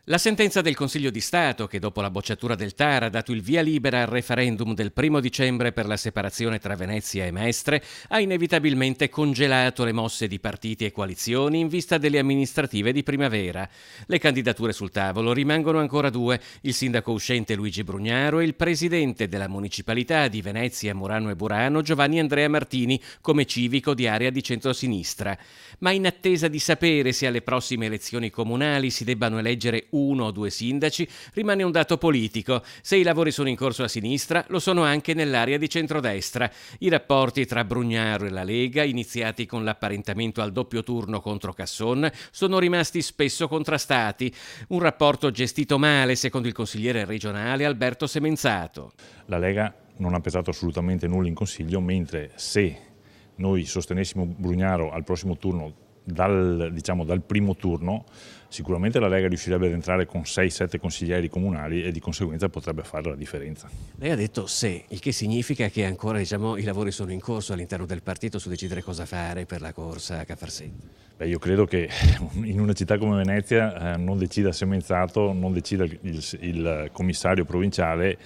La sentenza del Consiglio di Stato, che dopo la bocciatura del TAR ha dato il via libera al referendum del 1° dicembre per la separazione tra Venezia e Mestre, ha inevitabilmente congelato le mosse di partiti e coalizioni in vista delle amministrative di primavera. Le candidature sul tavolo rimangono ancora due: il sindaco uscente Luigi Brugnaro e il presidente della municipalità di Venezia, Murano e Burano, Giovanni Andrea Martini, come civico di area di centrosinistra. Ma in attesa di sapere se alle prossime elezioni comunali si debbano eleggere uno o due sindaci, rimane un dato politico. Se i lavori sono in corso a sinistra, lo sono anche nell'area di centrodestra. I rapporti tra Brugnaro e la Lega, iniziati con l'apparentamento al doppio turno contro Casson, sono rimasti spesso contrastati. Un rapporto gestito male, secondo il consigliere regionale Alberto Semenzato. La Lega non ha pesato assolutamente nulla in Consiglio, mentre se noi sostenessimo Brugnaro al prossimo turno dal primo turno, sicuramente la Lega riuscirebbe ad entrare con 6-7 consiglieri comunali e di conseguenza potrebbe fare la differenza. Lei ha detto se, il che significa che ancora i lavori sono in corso all'interno del partito su decidere cosa fare per la corsa a Cafarsetti. Io credo che in una città come Venezia non decida Semenzato, non decida il commissario provinciale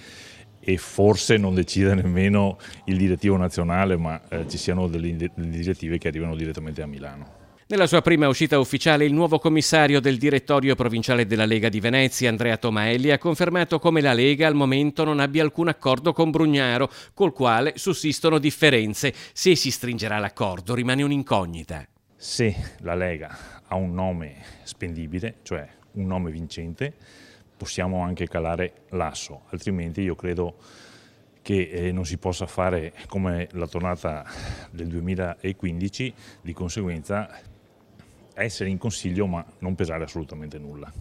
e forse non decida nemmeno il direttivo nazionale, ma ci siano delle direttive che arrivano direttamente a Milano. Nella sua prima uscita ufficiale, il nuovo commissario del direttorio provinciale della Lega di Venezia, Andrea Tomaelli, ha confermato come la Lega al momento non abbia alcun accordo con Brugnaro, col quale sussistono differenze. Se si stringerà l'accordo rimane un'incognita. Se la Lega ha un nome spendibile, cioè un nome vincente, possiamo anche calare l'asso, altrimenti io credo che non si possa fare come la tornata del 2015, di conseguenza essere in Consiglio ma non pesare assolutamente nulla.